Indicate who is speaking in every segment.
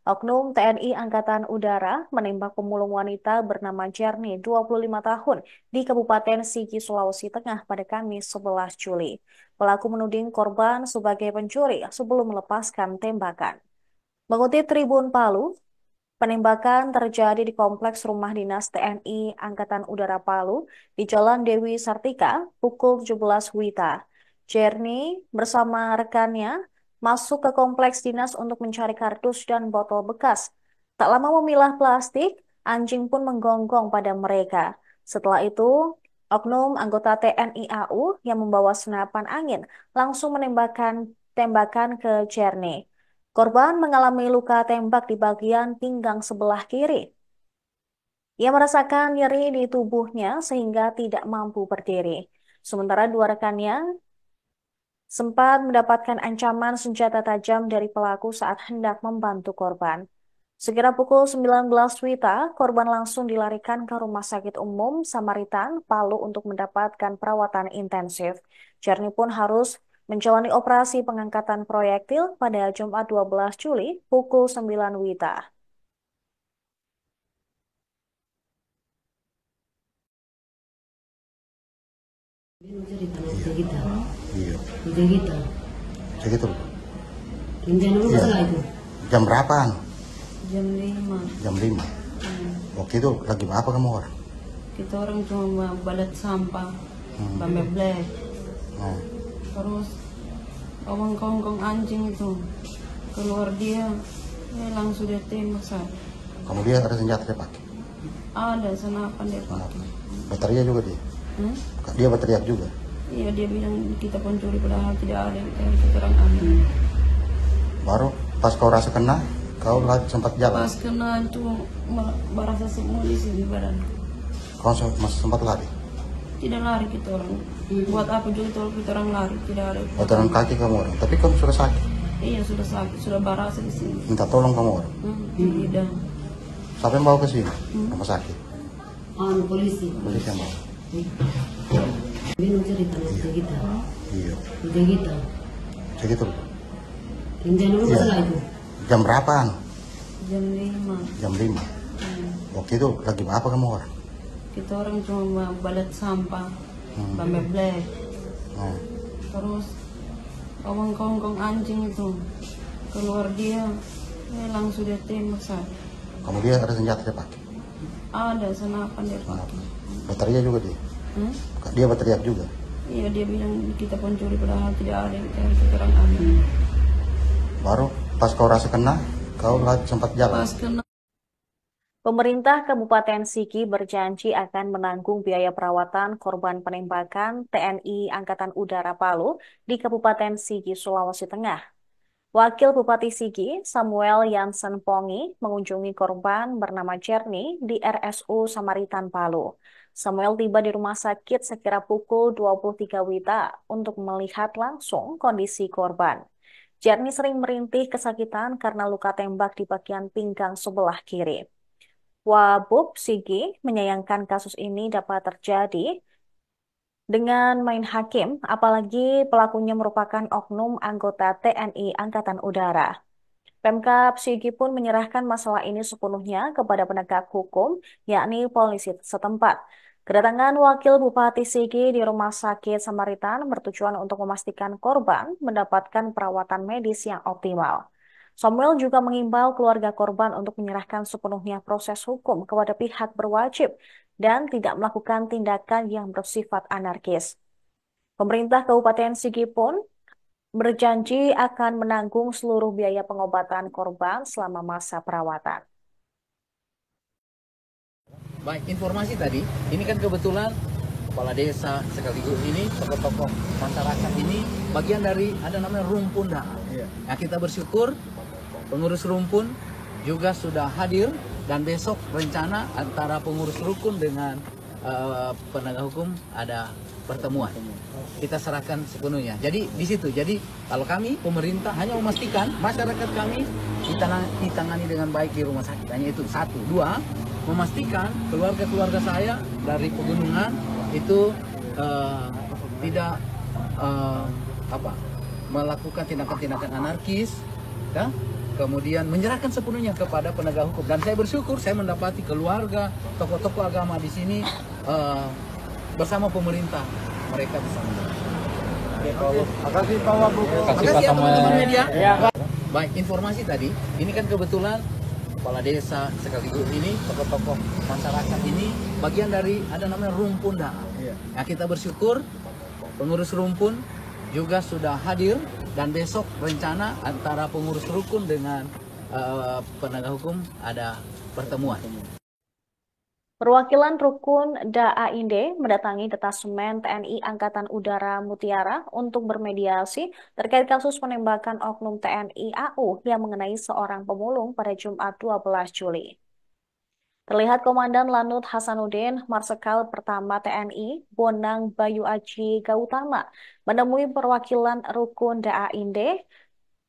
Speaker 1: Oknum TNI Angkatan Udara menembak pemulung wanita bernama Jerni, 25 tahun, di Kabupaten Sigi, Sulawesi Tengah pada Kamis 11 Juli. Pelaku menuding korban sebagai pencuri sebelum melepaskan tembakan. Mengutip Tribun Palu, penembakan terjadi di kompleks rumah dinas TNI Angkatan Udara Palu di Jalan Dewi Sartika pukul 17 WITA. Jerni bersama rekannya masuk ke kompleks dinas untuk mencari kardus dan botol bekas. Tak lama memilah plastik, anjing pun menggonggong pada mereka. Setelah itu, oknum anggota TNI AU yang membawa senapan angin langsung menembakkan tembakan ke Jerni. Korban mengalami luka tembak di bagian pinggang sebelah kiri. Ia merasakan nyeri di tubuhnya sehingga tidak mampu berdiri. Sementara dua rekannya sempat mendapatkan ancaman senjata tajam dari pelaku saat hendak membantu korban. Sekira pukul 19 WITA, korban langsung dilarikan ke Rumah Sakit Umum Samaritan, Palu untuk mendapatkan perawatan intensif. Jerni pun harus menjalani operasi pengangkatan proyektil pada Jumat 12 Juli pukul 9 WITA.
Speaker 2: Ini cerita nanti kita.
Speaker 3: Iya.
Speaker 2: Itu kita.
Speaker 3: Segitu.
Speaker 2: Rencana lu
Speaker 3: Iya.
Speaker 2: masalah itu.
Speaker 3: Jam berapaan?
Speaker 2: Jam 5.
Speaker 3: Jam 5. Waktu itu lagi apa kamu orang?
Speaker 2: Kita orang cuma balet sampah.
Speaker 3: Hmm.
Speaker 2: Sampai black.
Speaker 3: Nah,
Speaker 2: Terus kongkong anjing itu keluar dia. Langsung dia tembak saya.
Speaker 3: kamu lihat ada senjata dia pakai?
Speaker 2: Ada senapan dia
Speaker 3: Nah,
Speaker 2: pakai.
Speaker 3: berteriak juga dia?
Speaker 2: Hmm?
Speaker 3: Dia berteriak juga?
Speaker 2: Iya dia bilang kita pencuri padahal tidak ada yang kita orang ambil.
Speaker 3: Baru pas kau rasa kena, kau sempat jalan?
Speaker 2: Pas kena itu merasa semua di sini badan.
Speaker 3: Kau masih sempat lari?
Speaker 2: Tidak lari kita orang. Buat apa juga kita orang lari? Tidak ada.
Speaker 3: Jalan kaki kamu orang, tapi kamu sudah sakit.
Speaker 2: Iya sudah sakit, sudah barasa di sini.
Speaker 3: Minta tolong kamu orang.
Speaker 2: Tidak.
Speaker 3: Siapa yang bawa ke sini? Rumah sakit?
Speaker 2: Polisi.
Speaker 3: Polisi yang bawa?
Speaker 2: Ini cerita nanti kita.
Speaker 3: Iya.
Speaker 2: Itu kita.
Speaker 3: Segitu.
Speaker 2: Rencana lu
Speaker 3: Iya.
Speaker 2: masalah itu.
Speaker 3: Jam berapaan?
Speaker 2: Jam 5.
Speaker 3: Jam 5. Waktu itu lagi apa kamu orang?
Speaker 2: Kita orang cuma balet sampah.
Speaker 3: Hmm.
Speaker 2: Sampai black.
Speaker 3: Nah,
Speaker 2: Terus kongkong anjing itu keluar dia. Langsung dia tembak saya.
Speaker 3: kamu lihat ada senjata dia pakai?
Speaker 2: Ada senapan dia
Speaker 3: Nah,
Speaker 2: pakai.
Speaker 3: berteriak juga dia?
Speaker 2: Hmm?
Speaker 3: Dia berteriak juga?
Speaker 2: Iya dia bilang kita pencuri padahal tidak ada yang kita orang ambil.
Speaker 3: Baru pas kau rasa kena, kau sempat jalan?
Speaker 2: Pas kena.
Speaker 1: Pemerintah Kabupaten Sigi berjanji akan menanggung biaya perawatan korban penembakan TNI Angkatan Udara Palu di Kabupaten Sigi, Sulawesi Tengah. Wakil Bupati Sigi, Samuel Yansen Pongi, mengunjungi korban bernama Jerni di RSU Samaritan Palu. Samuel tiba di rumah sakit sekira pukul 23 WITA untuk melihat langsung kondisi korban. Jerni sering merintih kesakitan karena luka tembak di bagian pinggang sebelah kiri. Wabub Sigi menyayangkan kasus ini dapat terjadi dengan main hakim, apalagi pelakunya merupakan oknum anggota TNI Angkatan Udara. Pemkab Sigi pun menyerahkan masalah ini sepenuhnya kepada penegak hukum, yakni polisi setempat. Kedatangan Wakil Bupati Sigi di Rumah Sakit Samaritan bertujuan untuk memastikan korban mendapatkan perawatan medis yang optimal. Samuel juga mengimbau keluarga korban untuk menyerahkan sepenuhnya proses hukum kepada pihak berwajib dan tidak melakukan tindakan yang bersifat anarkis. Pemerintah Kabupaten Sigi pun berjanji akan menanggung seluruh biaya pengobatan korban selama masa perawatan.
Speaker 4: Baik, informasi tadi, ini kan kebetulan kepala desa sekaligus ini tokoh-tokoh masyarakat ini bagian dari ada namanya rumpun dah. Nah, kita bersyukur pengurus rumpun juga sudah hadir dan besok rencana antara pengurus rukun dengan penegak hukum ada pertemuan. Kita serahkan sepenuhnya. Jadi di situ. Jadi kalau kami pemerintah hanya memastikan masyarakat kami ditangani dengan baik di rumah sakit. Hanya itu satu. Dua, memastikan keluarga-keluarga saya dari pegunungan itu tidak melakukan tindakan-tindakan anarkis, ya. kemudian menyerahkan sepenuhnya kepada penegak hukum. Dan saya bersyukur saya mendapati keluarga, tokoh-tokoh agama di sini bersama pemerintah mereka bisa menjalankan.
Speaker 3: Makasih Pak Wabu.
Speaker 4: Makasih ya teman-teman media. Baik, informasi tadi, ini kan kebetulan kepala desa sekaligus ini tokoh-tokoh masyarakat ini bagian dari ada namanya rumpun da'a. Nah, kita bersyukur pengurus rumpun juga sudah hadir dan besok rencana antara pengurus rukun dengan penegak hukum ada pertemuan.
Speaker 1: Perwakilan Rukun Da'a Inde mendatangi Detasemen TNI Angkatan Udara Mutiara untuk bermediasi terkait kasus penembakan oknum TNI AU yang mengenai seorang pemulung pada Jumat 12 Juli. Terlihat Komandan Lanut Hasanuddin, Marsikal Pertama TNI, Bonang Bayu Aji Gautama, menemui perwakilan Rukun Da'a Inde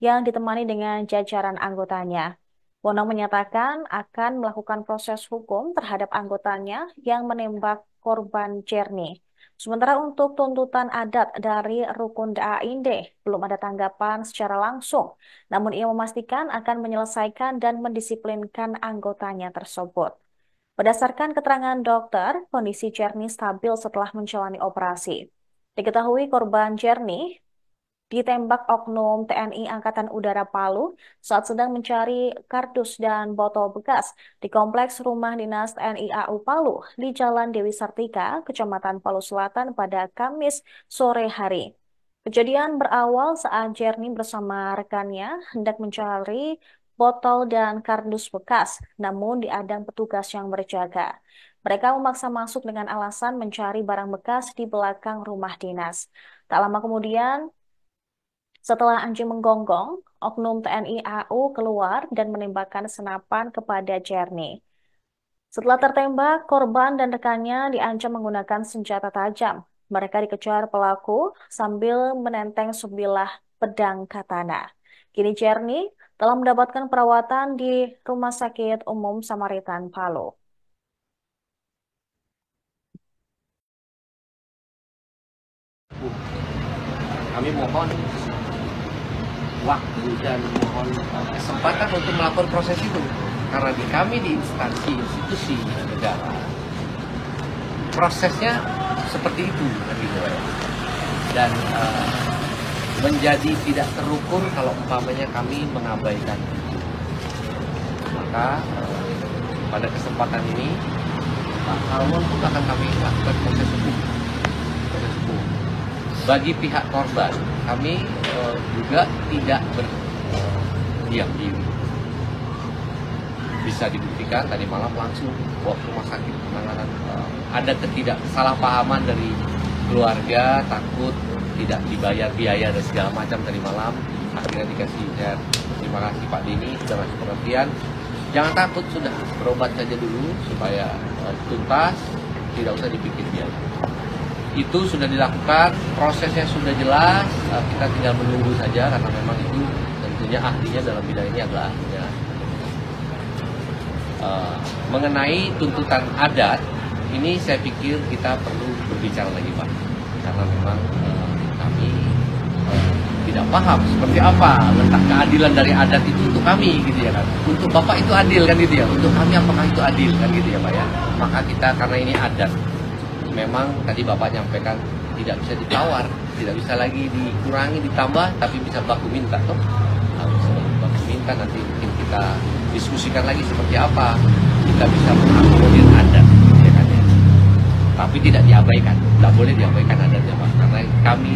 Speaker 1: yang ditemani dengan jajaran anggotanya. Bonang menyatakan akan melakukan proses hukum terhadap anggotanya yang menembak korban Jernih. Sementara untuk tuntutan adat dari Rukun Da'a Inde, belum ada tanggapan secara langsung. Namun ia memastikan akan menyelesaikan dan mendisiplinkan anggotanya tersebut. Berdasarkan keterangan dokter, kondisi Jernih stabil setelah menjalani operasi. Diketahui korban Jernih ditembak oknum TNI Angkatan Udara Palu saat sedang mencari kardus dan botol bekas di kompleks rumah dinas TNI AU Palu di Jalan Dewi Sartika, Kecamatan Palu Selatan pada Kamis sore hari. Kejadian berawal saat Jernih bersama rekannya hendak mencari botol dan kardus bekas, namun diadang petugas yang berjaga. Mereka memaksa masuk dengan alasan mencari barang bekas di belakang rumah dinas. Tak lama kemudian, setelah anjing menggonggong, oknum TNI AU keluar dan menembakkan senapan kepada Jernih. Setelah tertembak, korban dan rekannya diancam menggunakan senjata tajam. Mereka dikejar pelaku sambil menenteng sebilah pedang katana. Kini Jernih telah mendapatkan perawatan di Rumah Sakit Umum Samaritan Palu.
Speaker 5: Kami mohon waktu dan mohon kesempatan untuk melakukan proses itu, karena kami di instansi institusi negara prosesnya seperti itu dan menjadi tidak terukur kalau umpamanya kami mengabaikan itu. Maka pada kesempatan ini Pak Harmon pun akan kami lakukan proses hukum. Bagi pihak korban, kami juga tidak berdiam diri. Bisa dibuktikan tadi malam langsung bawa ke rumah sakit penanganan. Ada ketidaksalahpahaman dari keluarga, takut tidak dibayar biaya dan segala macam tadi malam. Akhirnya dikasih share. Terima kasih Pak Dini sudah kasih pengertian. Jangan takut, sudah berobat saja dulu supaya tuntas, tidak usah dipikir biaya. Itu sudah dilakukan, prosesnya sudah jelas, kita tinggal menunggu saja karena memang itu tentunya ahlinya dalam bidang ini adalah ahlinya. Mengenai tuntutan adat, ini saya pikir kita perlu berbicara lagi Pak, karena memang kami tidak paham seperti apa letak keadilan dari adat itu untuk kami gitu ya kan. Untuk Bapak itu adil kan gitu ya, untuk kami apakah itu adil kan gitu ya Pak ya. Maka kita karena ini adat, memang tadi Bapak nyampaikan tidak bisa ditawar, tidak bisa lagi dikurangi, ditambah, tapi bisa baku minta toh. Harus baku minta, nanti mungkin kita diskusikan lagi seperti apa kita bisa mengakomodir adat, ya kan ya. Tapi tidak diabaikan, tidak boleh diabaikan adatnya Pak, karena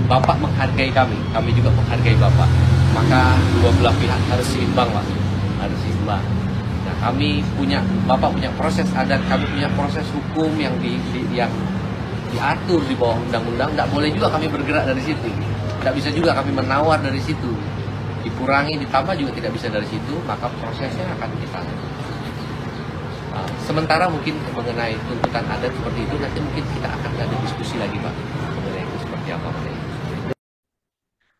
Speaker 5: Bapak menghargai kami juga menghargai Bapak. Maka dua belah pihak harus seimbang Pak, harus seimbang. Nah Bapak punya proses adat, kami punya proses hukum yang diatur di bawah undang-undang. Tidak boleh juga kami bergerak dari situ, tidak bisa juga kami menawar dari situ, dikurangi ditambah juga tidak bisa dari situ. Maka prosesnya akan kita sementara mungkin mengenai tuntutan adat seperti itu, nanti mungkin kita akan ada diskusi lagi Pak mengenai itu seperti apa.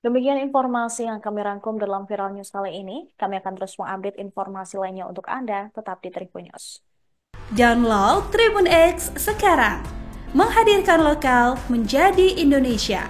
Speaker 1: Demikian informasi yang kami rangkum dalam Viral News kali ini. Kami akan terus mengupdate informasi lainnya untuk Anda, tetap di Tribun News.
Speaker 6: Download Tribun X sekarang, menghadirkan lokal menjadi Indonesia.